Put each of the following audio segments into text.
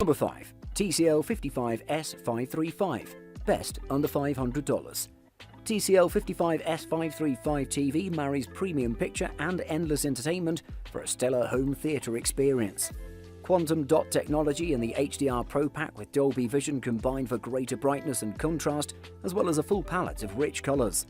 Number 5. TCL 55S535, best under $500. TCL 55S535 TV marries premium picture and endless entertainment for a stellar home theater experience. Quantum dot technology and the HDR Pro Pack with Dolby Vision combine for greater brightness and contrast, as well as a full palette of rich colors.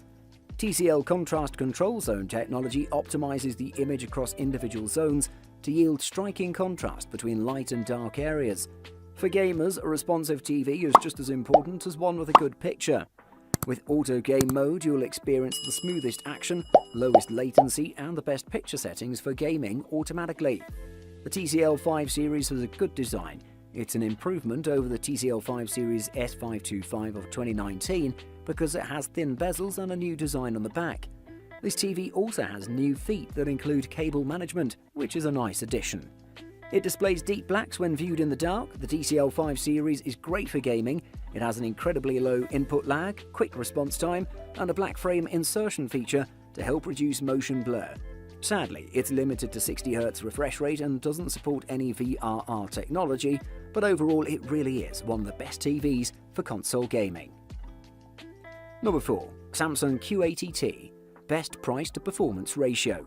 TCL Contrast Control Zone technology optimizes the image across individual zones to yield striking contrast between light and dark areas. For gamers, a responsive TV is just as important as one with a good picture. With Auto Game Mode, you'll experience the smoothest action, lowest latency, and the best picture settings for gaming automatically. The TCL 5 Series has a good design. It's an improvement over the TCL 5 Series S525 of 2019 because it has thin bezels and a new design on the back. This TV also has new feet that include cable management, which is a nice addition. It displays deep blacks when viewed in the dark. The TCL 5 Series is great for gaming. It has an incredibly low input lag, quick response time, and a black frame insertion feature to help reduce motion blur. Sadly, it's limited to 60Hz refresh rate and doesn't support any VRR technology, but overall it really is one of the best TVs for console gaming. Number 4. Samsung Q80T, best price to performance ratio.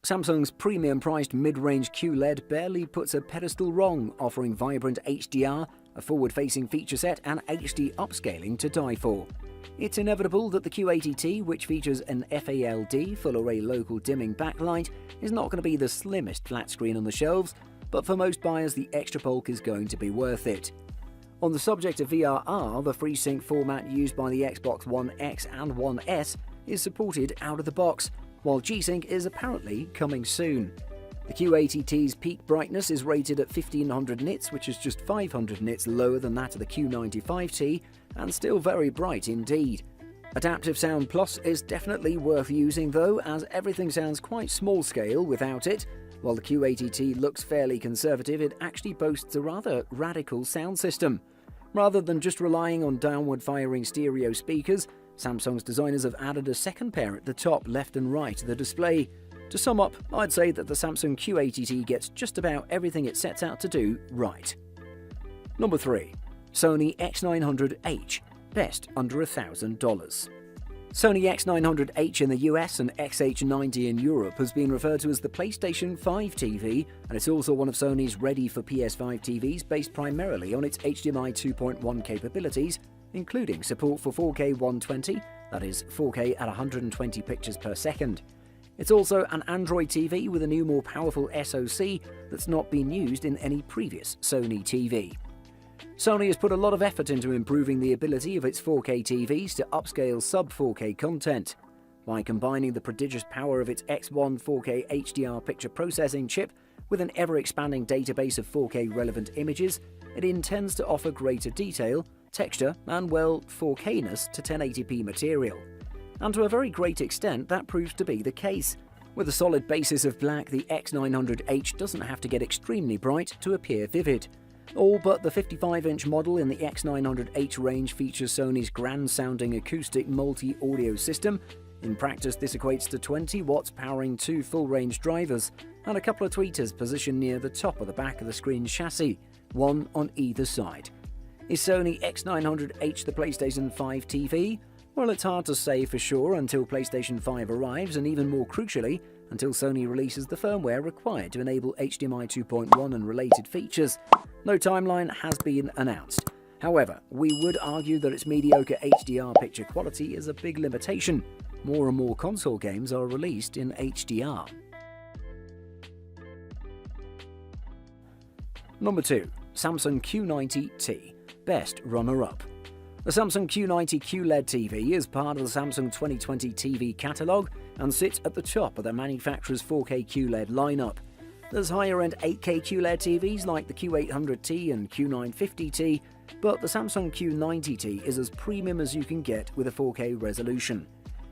Samsung's premium-priced mid-range QLED barely puts a pedestal wrong, offering vibrant HDR, a forward-facing feature set, and HD upscaling to die for. It's inevitable that the Q80T, which features an FALD full-array local dimming backlight, is not going to be the slimmest flat screen on the shelves, but for most buyers the extra bulk is going to be worth it. On the subject of VRR, the FreeSync format used by the Xbox One X and One S is supported out of the box, while G-Sync is apparently coming soon. The Q80T's peak brightness is rated at 1500 nits, which is just 500 nits lower than that of the Q95T, and still very bright indeed. Adaptive Sound Plus is definitely worth using though, as everything sounds quite small scale without it. While the Q80T looks fairly conservative, it actually boasts a rather radical sound system. Rather than just relying on downward-firing stereo speakers, Samsung's designers have added a second pair at the top, left and right of the display. To sum up, I'd say that the Samsung Q80T gets just about everything it sets out to do right. Number 3. Sony X900H, best under $1,000. Sony X900H in the US and XH90 in Europe has been referred to as the PlayStation 5 TV, and it's also one of Sony's ready-for-PS5 TVs based primarily on its HDMI 2.1 capabilities, including support for 4K 120, that is 4K at 120 pictures per second. It's also an Android TV with a new, more powerful SoC that's not been used in any previous Sony TV. Sony has put a lot of effort into improving the ability of its 4K TVs to upscale sub-4K content. By combining the prodigious power of its X1 4K HDR picture processing chip with an ever-expanding database of 4K relevant images, it intends to offer greater detail, texture, and, well, 4K-ness to 1080p material. And to a very great extent, that proves to be the case. With a solid basis of black, the X900H doesn't have to get extremely bright to appear vivid. All but the 55-inch model in the X900H range features Sony's grand-sounding acoustic multi-audio system. In practice, this equates to 20 watts powering 2 full-range drivers and a couple of tweeters positioned near the top of the back of the screen's chassis, one on either side. Is Sony X900H the PlayStation 5 TV? Well, it's hard to say for sure until PlayStation 5 arrives, and even more crucially, until Sony releases the firmware required to enable HDMI 2.1 and related features. No timeline has been announced. However, we would argue that its mediocre HDR picture quality is a big limitation. More and more console games are released in HDR. Number 2. Samsung Q90T, best runner-up. The Samsung Q90 QLED TV is part of the Samsung 2020 TV catalogue and sits at the top of the manufacturer's 4K QLED lineup. There's higher-end 8K QLED TVs like the Q800T and Q950T, but the Samsung Q90T is as premium as you can get with a 4K resolution.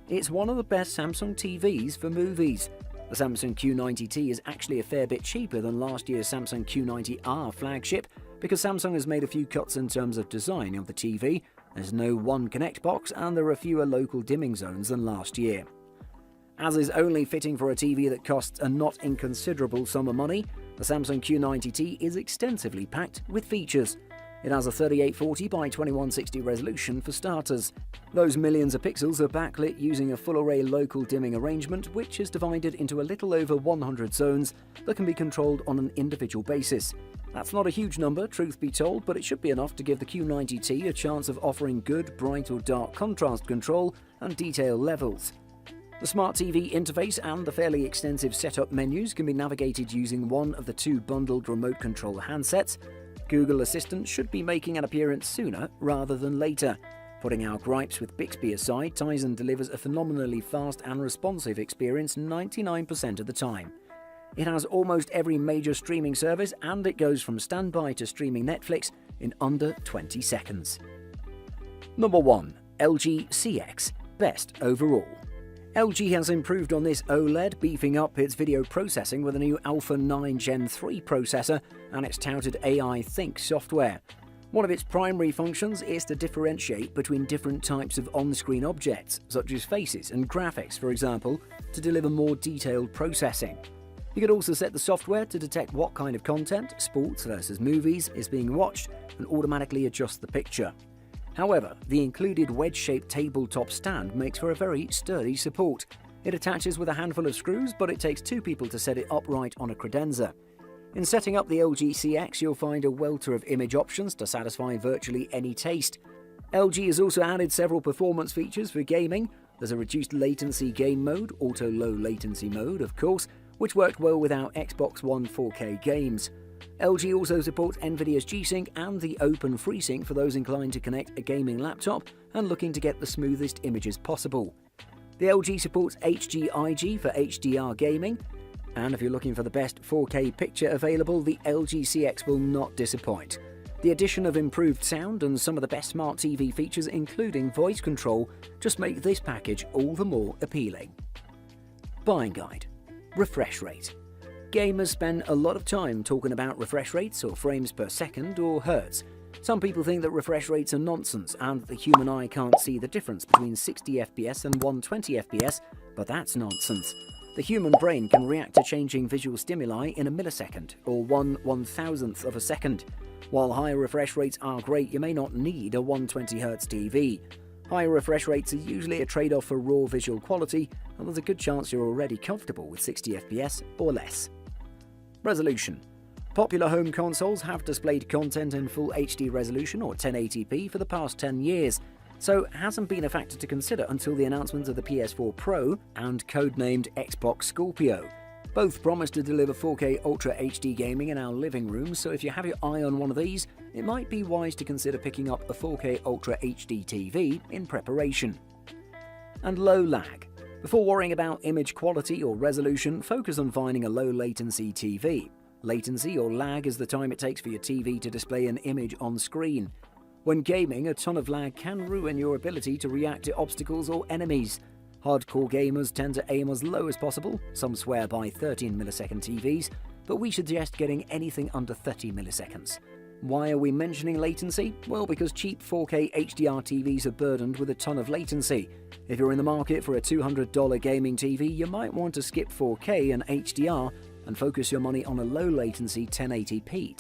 It's one of the best Samsung TVs for movies. The Samsung Q90T is actually a fair bit cheaper than last year's Samsung Q90R flagship because Samsung has made a few cuts in terms of design of the TV. There's no One Connect box and there are fewer local dimming zones than last year. As is only fitting for a TV that costs a not inconsiderable sum of money, The Samsung Q90T is extensively packed with features. It has a 3840 by 2160 resolution for starters. Those millions of pixels are backlit using a full-array local dimming arrangement, which is divided into a little over 100 zones that can be controlled on an individual basis. That's not a huge number, truth be told, but it should be enough to give the Q90T a chance of offering good bright or dark contrast control and detail levels. The Smart TV interface and the fairly extensive setup menus can be navigated using one of the two bundled remote control handsets. Google Assistant should be making an appearance sooner rather than later. Putting our gripes with Bixby aside, Tizen delivers a phenomenally fast and responsive experience 99% of the time. It has almost every major streaming service, and it goes from standby to streaming Netflix in under 20 seconds. Number 1. LG CX. Best overall. LG has improved on this OLED, beefing up its video processing with a new Alpha 9 Gen 3 processor and its touted AI Think software. One of its primary functions is to differentiate between different types of on-screen objects, such as faces and graphics, for example, to deliver more detailed processing. You could also set the software to detect what kind of content, sports versus movies, is being watched and automatically adjust the picture. However, the included wedge-shaped tabletop stand makes for a very sturdy support. It attaches with a handful of screws, but it takes two people to set it upright on a credenza. In setting up the LG CX, you'll find a welter of image options to satisfy virtually any taste. LG has also added several performance features for gaming. There's a reduced latency game mode, auto low latency mode, of course, which worked well with our Xbox One 4K games. LG also supports NVIDIA's G-Sync and the Open FreeSync for those inclined to connect a gaming laptop and looking to get the smoothest images possible. The LG supports HGIG for HDR gaming, and if you're looking for the best 4K picture available, the LG CX will not disappoint. The addition of improved sound and some of the best smart TV features, including voice control, just make this package all the more appealing. Buying guide. Refresh rate. Gamers spend a lot of time talking about refresh rates or frames per second or hertz. Some people think that refresh rates are nonsense and the human eye can't see the difference between 60 FPS and 120 FPS, but that's nonsense. The human brain can react to changing visual stimuli in a millisecond or 1/1000th of a second. While higher refresh rates are great, you may not need a 120Hz TV. Higher refresh rates are usually a trade-off for raw visual quality, and there's a good chance you're already comfortable with 60 FPS or less. Resolution. Popular home consoles have displayed content in full HD resolution or 1080p for the past 10 years, so it hasn't been a factor to consider until the announcement of the PS4 Pro and codenamed Xbox Scorpio. Both promise to deliver 4K Ultra HD gaming in our living rooms, so if you have your eye on one of these, it might be wise to consider picking up a 4K Ultra HD TV in preparation. And low lag. Before worrying about image quality or resolution, focus on finding a low latency TV. Latency or lag is the time it takes for your TV to display an image on screen. When gaming, a ton of lag can ruin your ability to react to obstacles or enemies. Hardcore gamers tend to aim as low as possible, some swear by 13 millisecond TVs, but we suggest getting anything under 30 milliseconds. Why are we mentioning latency? Well, because cheap 4K HDR TVs are burdened with a ton of latency. If you're in the market for a $200 gaming TV, you might want to skip 4K and HDR and focus your money on a low latency 1080p